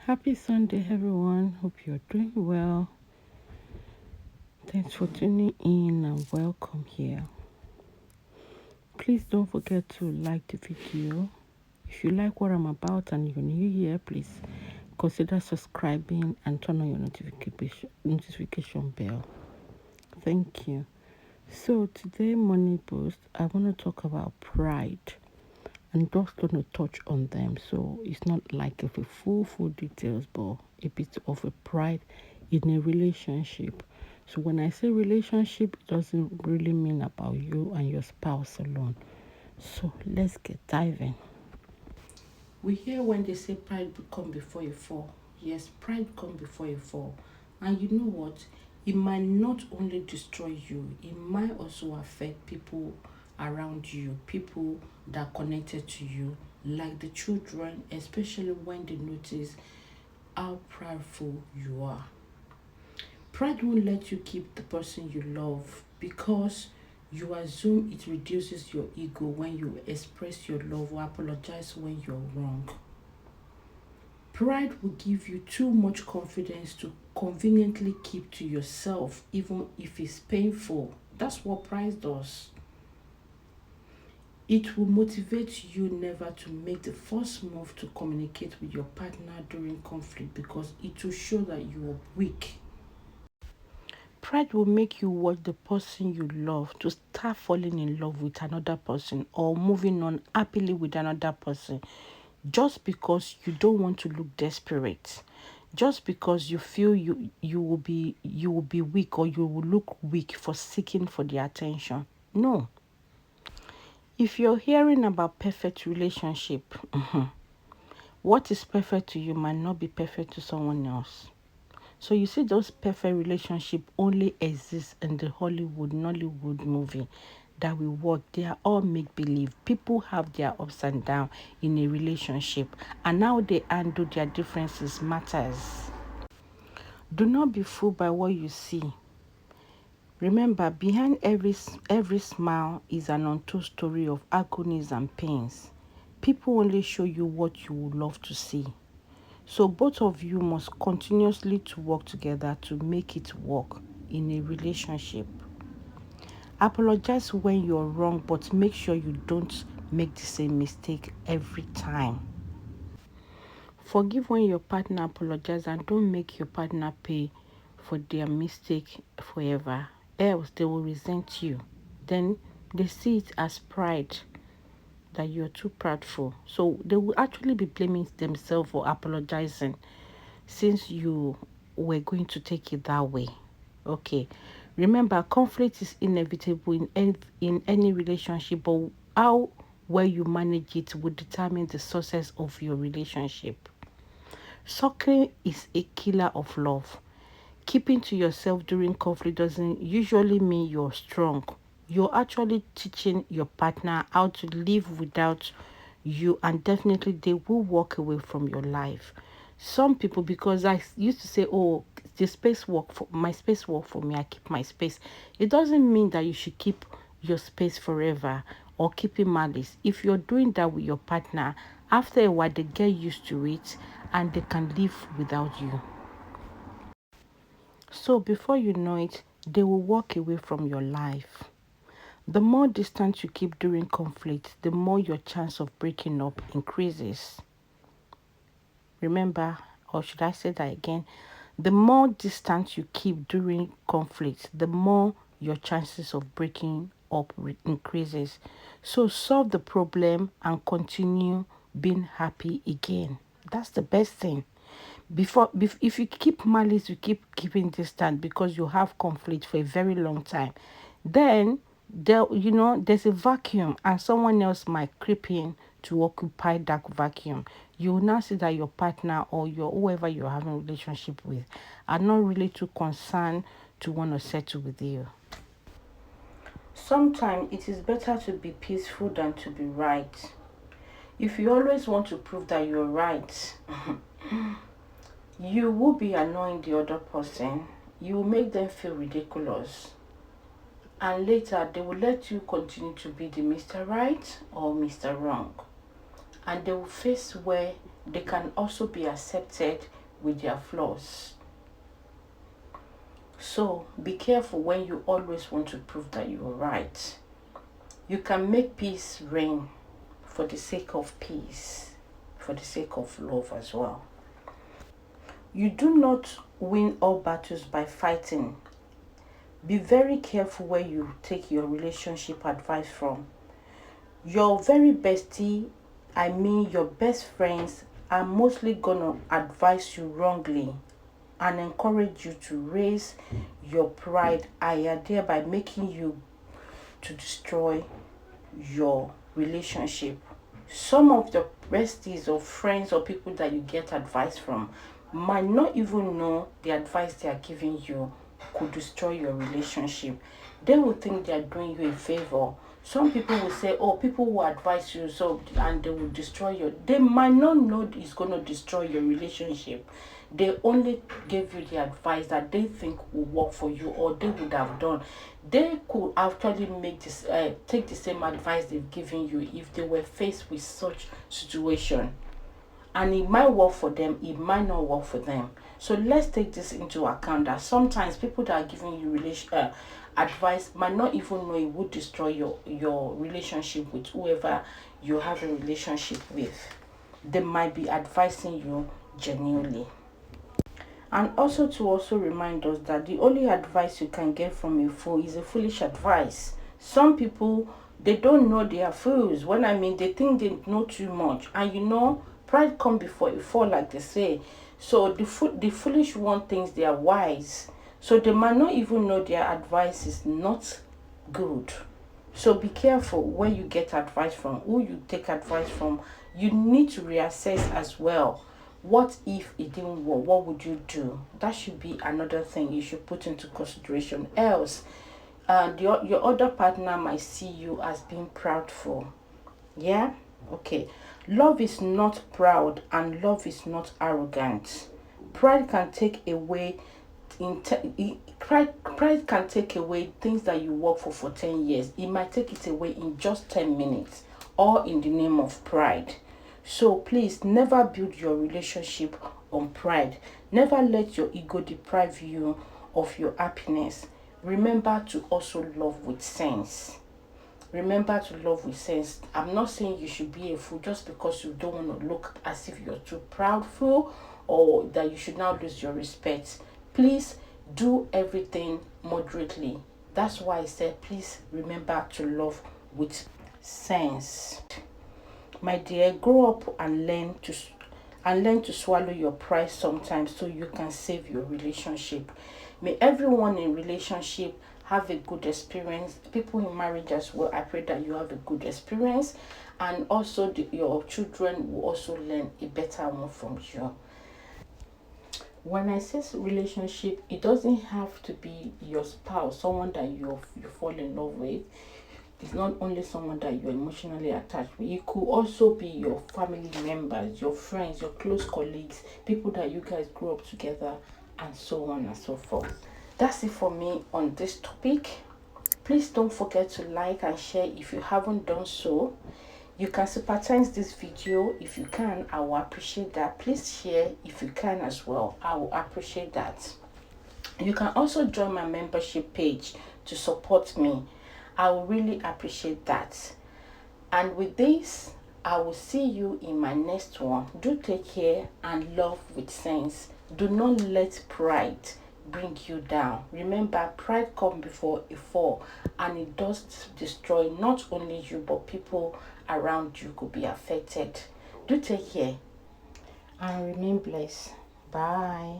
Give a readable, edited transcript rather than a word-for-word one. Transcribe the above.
Happy Sunday, everyone. Hope you're doing well. Thanks for tuning in and welcome here. Please don't forget to like the video. If you like what I'm about and you're new here, please consider subscribing and turn on your notification bell. Thank you. So today morning post, I want to talk about pride. I'm just going to touch on them. So it's not like a full details, but a bit of a pride in a relationship. So when I say relationship, it doesn't really mean about you and your spouse alone. So let's get diving. We hear when they say pride will come before you fall. Yes, pride come before you fall. And you know what? It might not only destroy you, it might also affect people around you, people that are connected to you, like the children, especially when they notice how prideful you are. Pride won't let you keep the person you love because you assume it reduces your ego when you express your love or apologize when you're wrong. Pride will give you too much confidence to conveniently keep to yourself, even if it's painful. That's what pride does. It will motivate you never to make the first move to communicate with your partner during conflict because it will show that you are weak. Pride will make you watch the person you love to start falling in love with another person or moving on happily with another person just because you don't want to look desperate. Just because you feel you will be weak or you will look weak for seeking for the attention. No. If you're hearing about perfect relationship, what is perfect to you might not be perfect to someone else. So you see those perfect relationship only exist in the Hollywood, Nollywood movie that we watch. They are all make-believe. People have their ups and downs in a relationship and how they handle their differences matters. Do not be fooled by what you see. Remember, behind every smile is an untold story of agonies and pains. People only show you what you would love to see. So both of you must continuously to work together to make it work in a relationship. Apologize when you're wrong, but make sure you don't make the same mistake every time. Forgive when your partner apologizes and don't make your partner pay for their mistake forever. Else they will resent you. Then they see it as pride that you're too prideful. So they will actually be blaming themselves for apologizing since you were going to take it that way. Okay. Remember, conflict is inevitable in any relationship, but how well you manage it will determine the success of your relationship. Sucking is a killer of love. Keeping to yourself during conflict doesn't usually mean you're strong. You're actually teaching your partner how to live without you, and definitely they will walk away from your life. Some people, because I used to say, oh, my space work for me, I keep my space. It doesn't mean that you should keep your space forever or keeping malice. If you're doing that with your partner, after a while they get used to it and they can live without you. So before you know it, they will walk away from your life. The more distance you keep during conflict, the more your chance of breaking up increases. Remember, or should I say that again? The more distance you keep during conflict, the more your chances of breaking up increases. So solve the problem and continue being happy again. That's the best thing. If you keep malice, you keep keeping distance because you have conflict for a very long time, then there's a vacuum and someone else might creep in to occupy that vacuum. You will now see that your partner or your whoever you're having a relationship with are not really too concerned to want to settle with you. Sometimes it is better to be peaceful than to be right. If you always want to prove that you're right, you will be annoying the other person. You will make them feel ridiculous. And later, they will let you continue to be the Mr. Right or Mr. Wrong. And they will face where they can also be accepted with their flaws. So be careful when you always want to prove that you are right. You can make peace reign for the sake of peace, for the sake of love as well. You do not win all battles by fighting. Be very careful where you take your relationship advice from. Your very bestie, I mean your best friends, are mostly gonna advise you wrongly and encourage you to raise your pride higher, thereby making you to destroy your relationship. Some of the besties or friends or people that you get advice from might not even know the advice they are giving you could destroy your relationship. They will think they are doing you a favor. Some people will say, oh, people will advise you so, and they will destroy your, they might not know it's going to destroy your relationship. They only gave you the advice that they think will work for you, or they would have done. They could actually make this take the same advice they've given you if they were faced with such situation, and it might work for them, it might not work for them. So let's take this into account, that sometimes people that are giving you advice might not even know it would destroy your relationship with whoever you have a relationship with. They might be advising you genuinely. And also to also remind us that the only advice you can get from a fool is a foolish advice. Some people, they don't know they are fools. When I mean, they think they know too much. And you know, pride comes before a fall, like they say. So the foolish one thinks they are wise. So they might not even know their advice is not good. So be careful where you get advice from, who you take advice from. You need to reassess as well. What if it didn't work? What would you do? That should be another thing you should put into consideration. Else, your other partner might see you as being proudful. Yeah? Okay. Love is not proud and love is not arrogant. Pride can take away pride can take away things that you work for 10 years. It might take it away in just 10 minutes, all in the name of pride. So please never build your relationship on pride. Never let your ego deprive you of your happiness. Remember to also love with sense. Remember to love with sense. I'm not saying you should be a fool just because you don't want to look as if you're too proudful, or that you should now lose your respect. Please do everything moderately. That's why I said please remember to love with sense. My dear, grow up and learn to swallow your pride sometimes so you can save your relationship. May everyone in relationship have a good experience. People in marriage as well, I pray that you have a good experience, and also your children will also learn a better one from you. When I say relationship, it doesn't have to be your spouse, someone that you fall in love with. It's not only someone that you're emotionally attached with. It could also be your family members, your friends, your close colleagues, people that you guys grew up together, and so on and so forth. That's it for me on this topic. Please don't forget to like and share if you haven't done so. You can sympathize this video if you can. I will appreciate that. Please share if you can as well. I will appreciate that. You can also join my membership page to support me. I will really appreciate that. And with this, I will see you in my next one. Do take care and love with sense. Do not let pride bring you down. Remember, pride comes before a fall, and it does destroy not only you but people around you could be affected. Do take care and remain blessed. Bye.